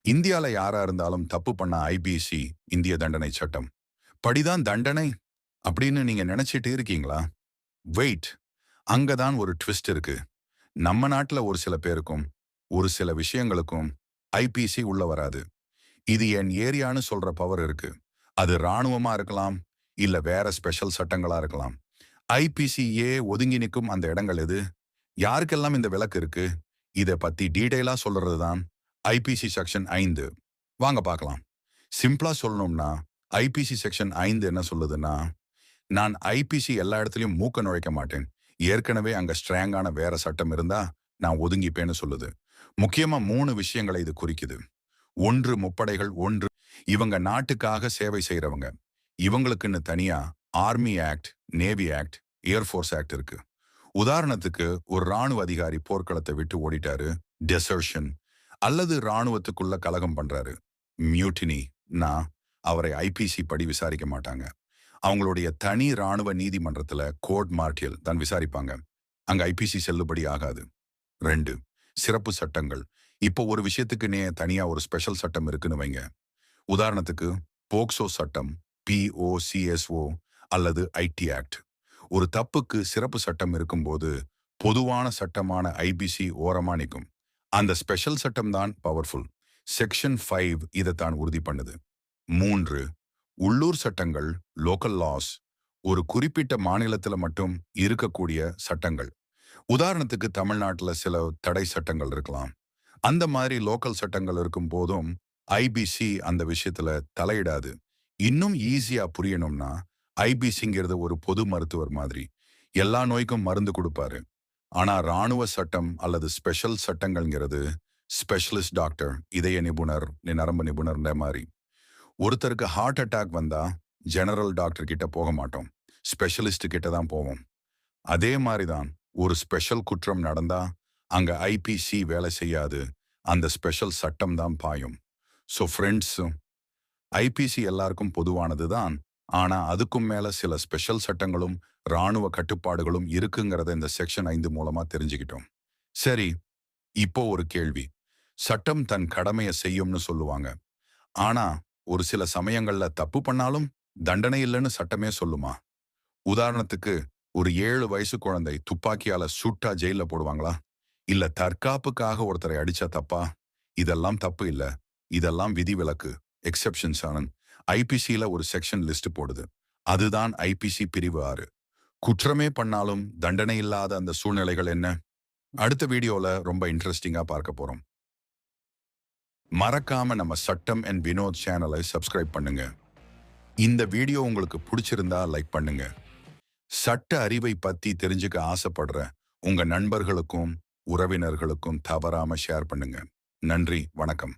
இந்தியால யாரா இருந்தாலும் தப்பு பண்ண ஐபிசி இந்திய தண்டனை சட்டம் படிதான் தண்டனை அப்படின்னு நீங்க நினைச்சிட்டு இருக்கீங்களா? வெயிட், அங்கதான் ஒரு ட்விஸ்ட் இருக்கு. நம்ம நாட்டுல ஒரு சில பேருக்கும் ஒரு சில விஷயங்களுக்கும் ஐபிசி உள்ள வராது. இது என் ஏரியான்னு சொல்ற பவர் இருக்கு. அது ராணுவமா இருக்கலாம், இல்ல வேற ஸ்பெஷல் சட்டங்களா இருக்கலாம். ஐபிசியே ஒதுங்கி நிற்கும் அந்த இடங்கள் எது? யாருக்கெல்லாம் இந்த விலக்கு இருக்கு? இத பத்தி டீடைலா சொல்றது தான் ஐபிசி செக்ஷன் 5. வாங்க பார்க்கலாம். சிம்பிளா சொல்லணும்னா, ஐபிசி செக்ஷன் 5 என்ன சொல்லுதுன்னா, நான் ஐபிசி எல்லா இடத்துலயும் மூக்க நுழைக்க மாட்டேன். ஏற்கனவே அங்க ஸ்ட்ராங்கான வேற சட்டம் இருந்தா நான் ஒதுங்கிப்பேன்னு சொல்லுது. முக்கியமா 3 விஷயங்களை இது குறிக்குது. 1 முப்படைகள். 1 இவங்க நாட்டுக்காக சேவை செய்றவங்க. இவங்களுக்குன்னு தனியா army act, navy act, air force act இருக்கு. உதாரணத்துக்கு ஒரு ராணுவ அதிகாரி போர்க்களத்தை விட்டு ஓடிட்டாரு, டெசர்ஷன், அல்லது ராணுவத்துக்குள்ள கலகம் பண்றாரு, மியூட்டினி, நான் அவரை ஐபிசி படி விசாரிக்க மாட்டாங்க. அவங்களுடைய தனி ராணுவ நீதிமன்றத்துல கோர்ட் மார்டியல் தான் விசாரிப்பாங்க. அங்க ஐபிசி செல்லுபடி ஆகாது. 2 சிறப்பு சட்டங்கள். இப்போ ஒரு விஷயத்துக்குன்னே தனியா ஒரு ஸ்பெஷல் சட்டம் இருக்குன்னு வைங்க. உதாரணத்துக்கு போக்சோ சட்டம், பிஓசிஎஸ்ஓ அல்லது ஐடி ஆக்ட். ஒரு தப்புக்கு சிறப்பு சட்டம் இருக்கும்போது பொதுவான சட்டமான ஐபிசி ஓரமா நிற்கும். அந்த ஸ்பெஷல் சட்டம் தான் பவர்ஃபுல். செக்ஷன் 5 இதைத்தான் உறுதி பண்ணுது. 3 உள்ளூர் சட்டங்கள், லோக்கல் லாஸ். ஒரு குறிப்பிட்ட மாநிலத்துல மட்டும் இருக்கக்கூடிய சட்டங்கள். உதாரணத்துக்கு தமிழ்நாட்டுல சில தடை சட்டங்கள் இருக்கலாம். அந்த மாதிரி லோக்கல் சட்டங்கள் இருக்கும் போதும் ஐபிசி அந்த விஷயத்துல தலையிடாது. இன்னும் ஈஸியா புரியணும்னா, ஐபிசிங்கிறது ஒரு பொது மருத்துவர் மாதிரி. எல்லா நோய்க்கும் மருந்து கொடுப்பாரு. ஆனா ராணுவ சட்டம் அல்லது ஸ்பெஷல் சட்டங்கள்ங்கிறது ஸ்பெஷலிஸ்ட் டாக்டர், இதய நிபுணர், நரம்பு நிபுணர்ன்ற மாதிரி. ஒருத்தருக்கு ஹார்ட் அட்டாக் வந்தா ஜெனரல் டாக்டர் கிட்ட போக மாட்டோம், ஸ்பெஷலிஸ்ட் கிட்ட தான் போவோம். அதே மாதிரிதான் ஒரு ஸ்பெஷல் குற்றம் நடந்தா அங்க ஐபிசி வேலை செய்யாது, அந்த ஸ்பெஷல் சட்டம் தான் பாயும். ஸோ ஃப்ரெண்ட்ஸ், ஐபிசி எல்லாருக்கும் பொதுவானது தான். ஆனா அதுக்கும் மேல சில ஸ்பெஷல் சட்டங்களும் ராணுவ கட்டுப்பாடுகளும் இருக்குங்கிறத இந்த செக்ஷன் 5 மூலமா தெரிஞ்சுக்கிட்டோம். சரி, இப்போ ஒரு கேள்வி. சட்டம் தன் கடமையை செய்யும்னு சொல்லுவாங்க. ஆனா ஒரு சில சமயங்கள்ல தப்பு பண்ணாலும் தண்டனை இல்லைன்னு சட்டமே சொல்லுமா? உதாரணத்துக்கு ஒரு 7 வயசு குழந்தை துப்பாக்கியால சுட்டா ஜெயில போடுவாங்களா? இல்ல தற்காப்புக்காக ஒருத்தரை அடிச்சா தப்பா? இதெல்லாம் தப்பு இல்ல. இதெல்லாம் விதிவிலக்கு, எக்ஸெப்ஷன்ஸ். ஆனன் ஐபிசியில ஒரு செக்ஷன் லிஸ்ட் போடுது. அதுதான் ஐபிசி பிரிவு 6. குற்றமே பண்ணாலும் தண்டனை இல்லாத அந்த சூழ்நிலைகள் என்ன? அடுத்த வீடியோல ரொம்ப இன்ட்ரெஸ்டிங்கா பார்க்க போறோம். மறக்காம நம்ம சட்டம் அண்ட் வினோத் சேனலை சப்ஸ்கிரைப் பண்ணுங்க. இந்த வீடியோ உங்களுக்கு பிடிச்சிருந்தா லைக் பண்ணுங்க. சட்ட அறிவை பத்தி தெரிஞ்சுக்க ஆசைப்படுற உங்க நண்பர்களுக்கும் உறவினர்களுக்கும் தவறாம ஷேர் பண்ணுங்க. நன்றி, வணக்கம்.